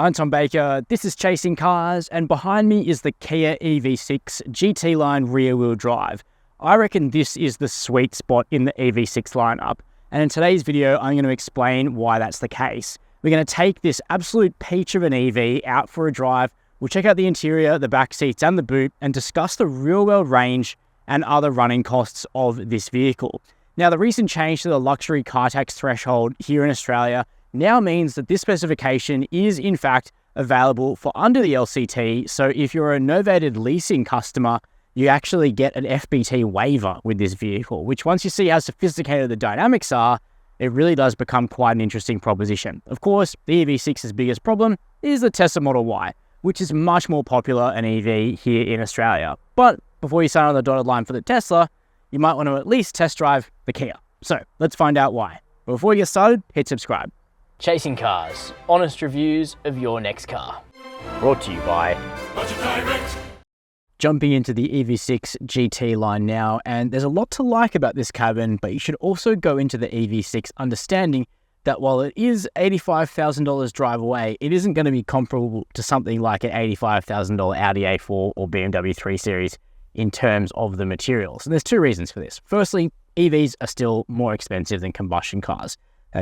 I'm Tom Baker, this is Chasing Cars, and behind me is the Kia EV6 GT Line rear-wheel drive. I reckon this is the sweet spot in the EV6 lineup, and in today's video I'm going to explain why that's the case. We're going to take this absolute peach of an EV out for a drive, we'll check out the interior, the back seats and the boot, and discuss the real-world range and other running costs of this vehicle. Now, the recent change to the luxury car tax threshold here in Australia now means that this specification is in fact available for under the LCT. So if you're a novated leasing customer, you actually get an FBT waiver with this vehicle, which once you see how sophisticated the dynamics are, it really does become quite an interesting proposition. Of course, the EV6's biggest problem is the Tesla Model Y, which is much more popular an EV here in Australia. But before you sign on the dotted line for the Tesla, you might want to at least test drive the Kia. So let's find out why. But before you get started, hit subscribe. Chasing Cars, honest reviews of your next car. Brought to you by Budget Direct. Jumping into the EV6 GT line now, and there's a lot to like about this cabin, but you should also go into the EV6 understanding that while it is $85,000 drive away, it isn't going to be comparable to something like an $85,000 Audi A4 or BMW 3 Series in terms of the materials. And there's two reasons for this. Firstly, EVs are still more expensive than combustion cars.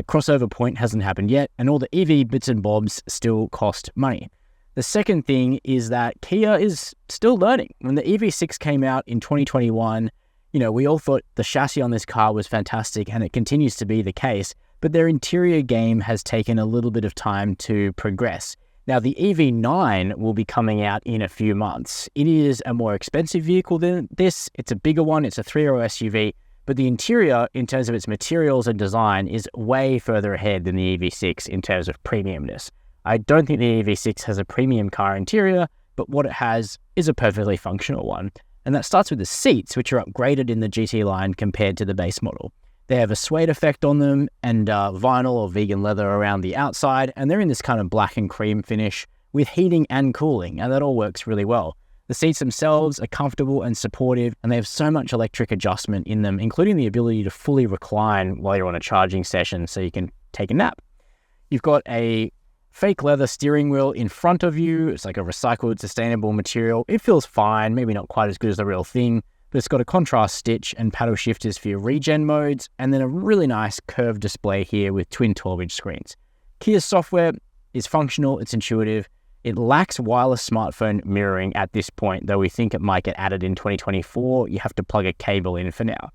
Crossover point hasn't happened yet, and all the EV bits and bobs still cost money. The second thing is that Kia is still learning. When the EV6 came out in 2021, we all thought the chassis on this car was fantastic, and it continues to be the case, but their interior game has taken a little bit of time to progress. Now, the EV9 will be coming out in a few months. It is a more expensive vehicle than this. It's a bigger one. It's a three-row SUV. But the interior, in terms of its materials and design, is way further ahead than the EV6 in terms of premiumness. I don't think the EV6 has a premium car interior, but what it has is a perfectly functional one. And that starts with the seats, which are upgraded in the GT line compared to the base model. They have a suede effect on them and vinyl or vegan leather around the outside, and they're in this kind of black and cream finish with heating and cooling, and that all works really well. The seats themselves are comfortable and supportive, and they have so much electric adjustment in them, including the ability to fully recline while you're on a charging session so you can take a nap. You've got a fake leather steering wheel in front of you. It's like a recycled, sustainable material. It feels fine, maybe not quite as good as the real thing, but it's got a contrast stitch and paddle shifters for your regen modes, and then a really nice curved display here with twin 12-inch screens. Kia's software is functional, it's intuitive. It lacks wireless smartphone mirroring at this point, though we think it might get added in 2024. You have to plug a cable in for now.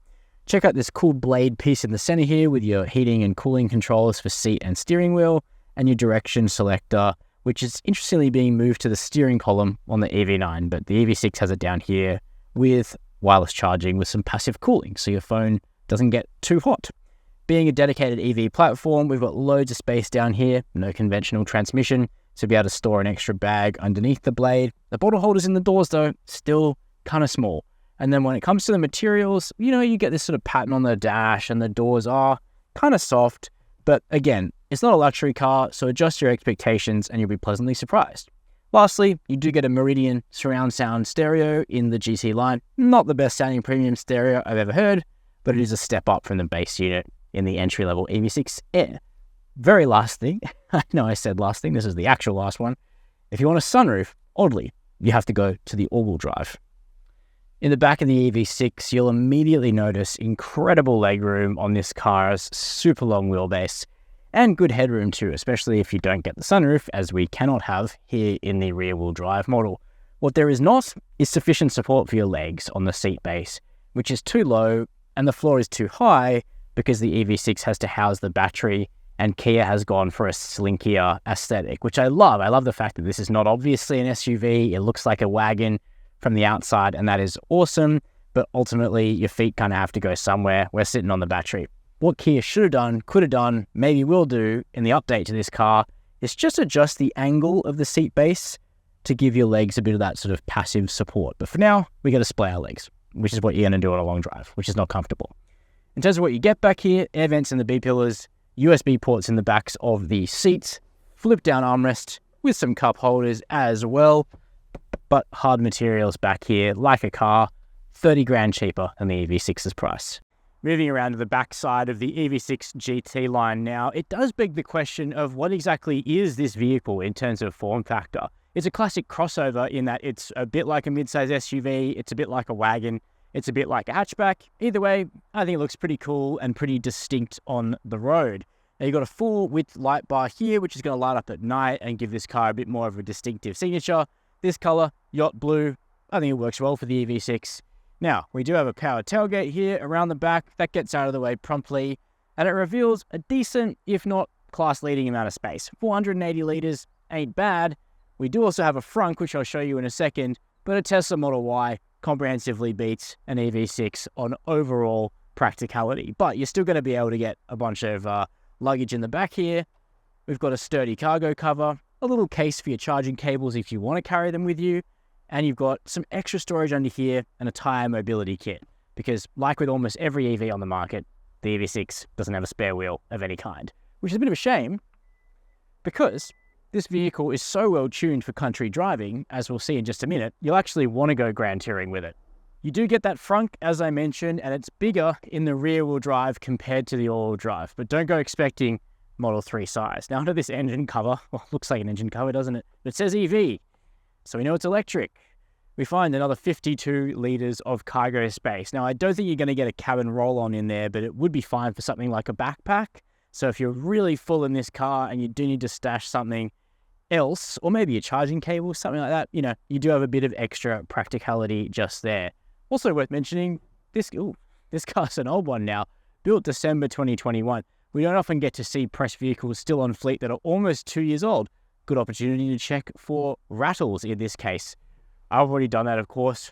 Check out this cool blade piece in the center here with your heating and cooling controls for seat and steering wheel, and your direction selector, which is interestingly being moved to the steering column on the EV9, but the EV6 has it down here with wireless charging with some passive cooling, so your phone doesn't get too hot. Being a dedicated EV platform, we've got loads of space down here, no conventional transmission, to be able to store an extra bag underneath the blade. The bottle holders in the doors, though, still kind of small. And then when it comes to the materials, you get this sort of pattern on the dash, and the doors are kind of soft. But again, it's not a luxury car, so adjust your expectations and you'll be pleasantly surprised. Lastly, you do get a Meridian surround sound stereo in the GT line. Not the best sounding premium stereo I've ever heard, but it is a step up from the base unit in the entry-level EV6 Air. Very last thing, I know I said last thing, this is the actual last one. If you want a sunroof, oddly, you have to go to the all-wheel drive. In the back of the EV6, you'll immediately notice incredible legroom on this car's super long wheelbase, and good headroom too, especially if you don't get the sunroof, as we cannot have here in the rear-wheel drive model. What there is not is sufficient support for your legs on the seat base, which is too low, and the floor is too high because the EV6 has to house the battery, and Kia has gone for a slinkier aesthetic, which I love. I love the fact that this is not obviously an SUV. It looks like a wagon from the outside, and that is awesome, but ultimately your feet kind of have to go somewhere. We're sitting on the battery. What Kia should have done, could have done, maybe will do in the update to this car is just adjust the angle of the seat base to give your legs a bit of that sort of passive support. But for now, we got to splay our legs, which is what you're going to do on a long drive, which is not comfortable. In terms of what you get back here, air vents in the B-pillars, USB ports in the backs of the seats, flip-down armrest with some cup holders as well, but hard materials back here, like a car, 30 grand cheaper than the EV6's price. Moving around to the back side of the EV6 GT line now, it does beg the question of what exactly is this vehicle in terms of form factor. It's a classic crossover in that it's a bit like a midsize SUV, it's a bit like a wagon, it's a bit like a hatchback. Either way, I think it looks pretty cool and pretty distinct on the road. Now you've got a full width light bar here, which is going to light up at night and give this car a bit more of a distinctive signature. This color, yacht blue, I think it works well for the EV6. Now, we do have a power tailgate here around the back. That gets out of the way promptly, and it reveals a decent, if not class-leading amount of space. 480 litres ain't bad. We do also have a frunk, which I'll show you in a second, but a Tesla Model Y comprehensively beats an EV6 on overall practicality. But you're still going to be able to get a bunch of luggage in the back here. We've got a sturdy cargo cover, a little case for your charging cables if you want to carry them with you, and you've got some extra storage under here and a tyre mobility kit. Because like with almost every EV on the market, the EV6 doesn't have a spare wheel of any kind, which is a bit of a shame because this vehicle is so well tuned for country driving, as we'll see in just a minute, you'll actually want to go grand touring with it. You do get that frunk, as I mentioned, and it's bigger in the rear wheel drive compared to the all-wheel drive, but don't go expecting Model 3 size. Now under this engine cover, well, looks like an engine cover, doesn't it? But it says EV. So we know it's electric. We find another 52 litres of cargo space. Now, I don't think you're going to get a cabin roll-on in there, but it would be fine for something like a backpack. So if you're really full in this car and you do need to stash something else, or maybe a charging cable, something like that, you do have a bit of extra practicality just there. Also worth mentioning, this car's an old one now, built December 2021. We don't often get to see press vehicles still on fleet that are almost 2 years old. Good opportunity to check for rattles in this case. I've already done that, of course,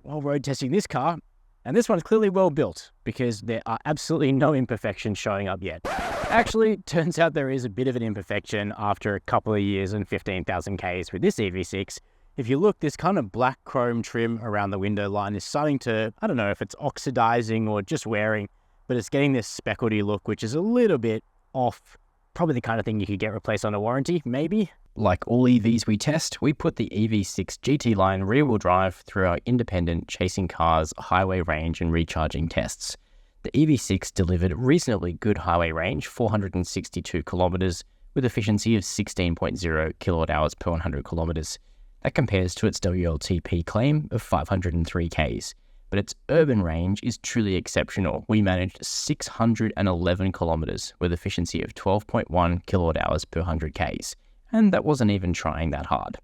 while road testing this car, and this one's clearly well built because there are absolutely no imperfections showing up yet. Actually, turns out there is a bit of an imperfection after a couple of years and 15,000 Ks with this EV6. If you look, this kind of black chrome trim around the window line is starting to, I don't know if it's oxidizing or just wearing, but it's getting this speckledy look, which is a little bit off. Probably the kind of thing you could get replaced under warranty, maybe. Like all EVs we test, we put the EV6 GT line rear-wheel drive through our independent Chasing Cars highway range and recharging tests. The EV6 delivered reasonably good highway range, 462 kilometres, with efficiency of 16.0 kilowatt-hours per 100 kilometres. That compares to its WLTP claim of 503 Ks. But its urban range is truly exceptional. We managed 611 kilometres with efficiency of 12.1 kilowatt-hours per 100 Ks. And that wasn't even trying that hard.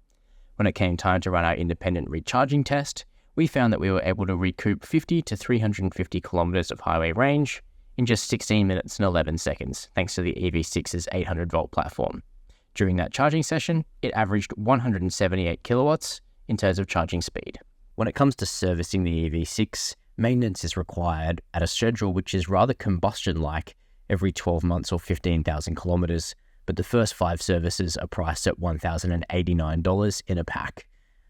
When it came time to run our independent recharging test, we found that we were able to recoup 50 to 350 kilometres of highway range in just 16 minutes and 11 seconds, thanks to the EV6's 800-volt platform. During that charging session, it averaged 178 kilowatts in terms of charging speed. When it comes to servicing the EV6, maintenance is required at a schedule which is rather combustion-like every 12 months or 15,000 kilometres, but the first 5 services are priced at $1,089 in a pack.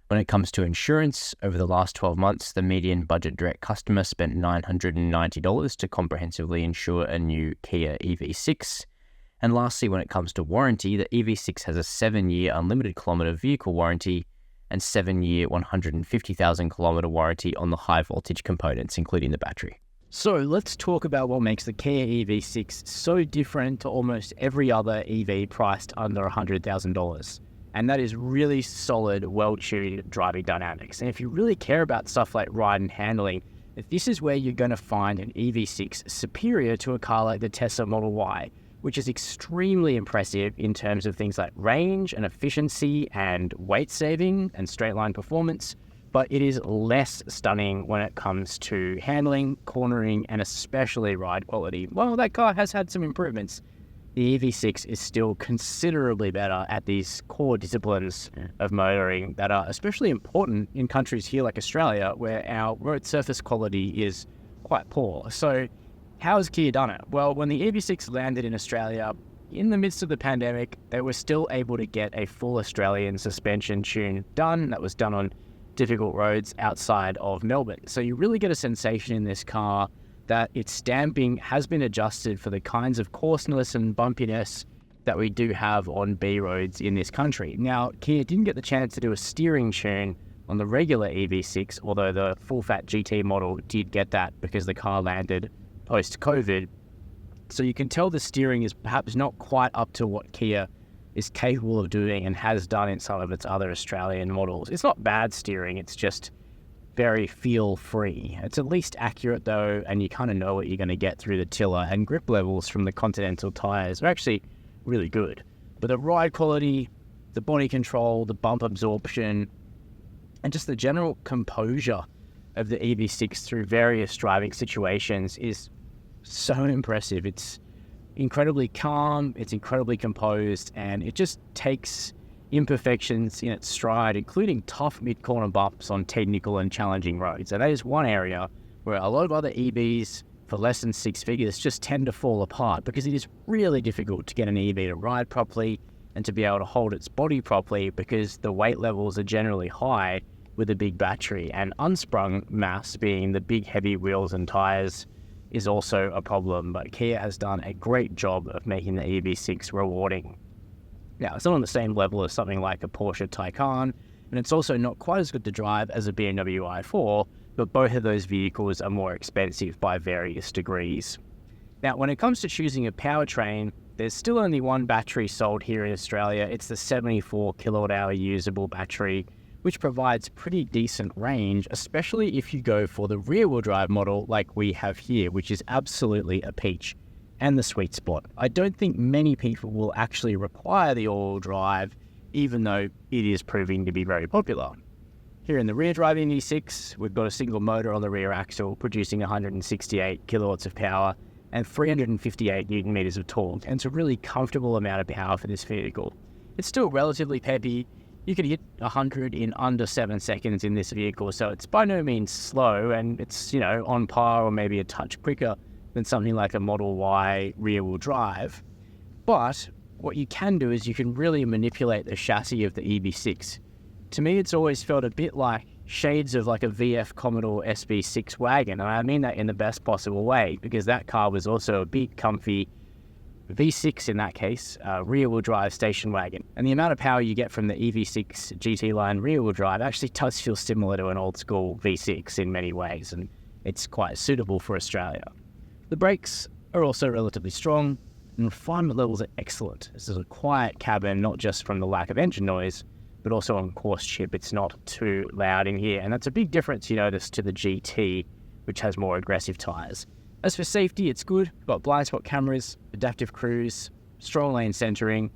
When it comes to insurance, over the last 12 months, the median budget direct customer spent $990 to comprehensively insure a new Kia EV6. And lastly, when it comes to warranty, the EV6 has a 7-year unlimited kilometre vehicle warranty and 7-year 150,000 kilometre warranty on the high voltage components, including the battery. So let's talk about what makes the Kia EV6 so different to almost every other EV priced under $100,000. And that is really solid, well-tuned driving dynamics. And if you really care about stuff like ride and handling, this is where you're going to find an EV6 superior to a car like the Tesla Model Y, which is extremely impressive in terms of things like range and efficiency and weight saving and straight line performance, but it is less stunning when it comes to handling, cornering, and especially ride quality. While that car has had some improvements, the EV6 is still considerably better at these core disciplines of motoring that are especially important in countries here like Australia, where our road surface quality is quite poor. So how has Kia done it? Well, when the EV6 landed in Australia, in the midst of the pandemic, they were still able to get a full Australian suspension tune done. That was done on difficult roads outside of Melbourne. So you really get a sensation in this car that its stamping has been adjusted for the kinds of coarseness and bumpiness that we do have on B roads in this country. Now, Kia didn't get the chance to do a steering tune on the regular EV6, although the full-fat GT model did get that because the car landed post-COVID. So you can tell the steering is perhaps not quite up to what Kia is capable of doing and has done in some of its other Australian models. It's not bad steering, it's just very feel-free. It's at least accurate though, and you kind of know what you're going to get through the tiller, and grip levels from the Continental tyres are actually really good. But the ride quality, the body control, the bump absorption, and just the general composure of the EV6 through various driving situations is so impressive. It's incredibly calm, it's incredibly composed, and it just takes imperfections in its stride, including tough mid-corner bumps on technical and challenging roads. And that is one area where a lot of other EVs for less than six figures just tend to fall apart, because it is really difficult to get an EV to ride properly and to be able to hold its body properly, because the weight levels are generally high with a big battery, and unsprung mass, being the big heavy wheels and tires, is also a problem. But Kia has done a great job of making the EV6 rewarding. Now, it's not on the same level as something like a Porsche Taycan, and it's also not quite as good to drive as a BMW i4, but both of those vehicles are more expensive by various degrees. Now, when it comes to choosing a powertrain, there's still only one battery sold here in Australia. It's the 74 kilowatt hour usable battery, which provides pretty decent range, especially if you go for the rear-wheel drive model like we have here, which is absolutely a peach and the sweet spot. I don't think many people will actually require the all-wheel drive, even though it is proving to be very popular. Here in the rear drive EV6, we've got a single motor on the rear axle producing 168 kilowatts of power and 358 newton meters of torque, and it's a really comfortable amount of power for this vehicle. It's still relatively peppy. You could hit 100 in under 7 seconds in this vehicle, so it's by no means slow, and it's, on par or maybe a touch quicker than something like a Model Y rear-wheel drive. But what you can do is you can really manipulate the chassis of the EV6. To me, it's always felt a bit like shades of like a VF Commodore SB6 wagon, and I mean that in the best possible way, because that car was also a big, comfy V6 in that case, rear-wheel drive station wagon. And the amount of power you get from the EV6 GT line rear-wheel drive actually does feel similar to an old-school V6 in many ways, and it's quite suitable for Australia. The brakes are also relatively strong, and refinement levels are excellent. This is a quiet cabin, not just from the lack of engine noise, but also on coarse chip. It's not too loud in here, and that's a big difference you notice to the GT, which has more aggressive tyres. As for safety, it's good. We've got blind spot cameras, adaptive cruise, strong lane centering,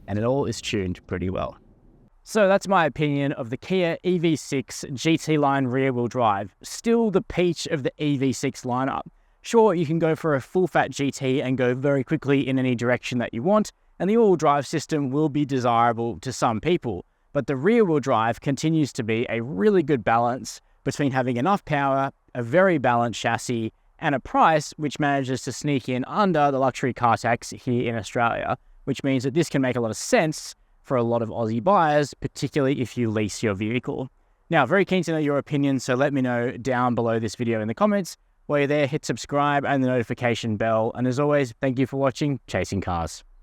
and it all is tuned pretty well. So that's my opinion of the Kia EV6 GT line rear-wheel drive. Still the peach of the EV6 lineup. Sure, you can go for a full-fat GT and go very quickly in any direction that you want, and the all-wheel drive system will be desirable to some people. But the rear-wheel drive continues to be a really good balance between having enough power, a very balanced chassis, and a price which manages to sneak in under the luxury car tax here in Australia, which means that this can make a lot of sense for a lot of Aussie buyers, particularly if you lease your vehicle. Now, very keen to know your opinion, so let me know down below this video in the comments. While you're there, hit subscribe and the notification bell. And as always, thank you for watching Chasing Cars.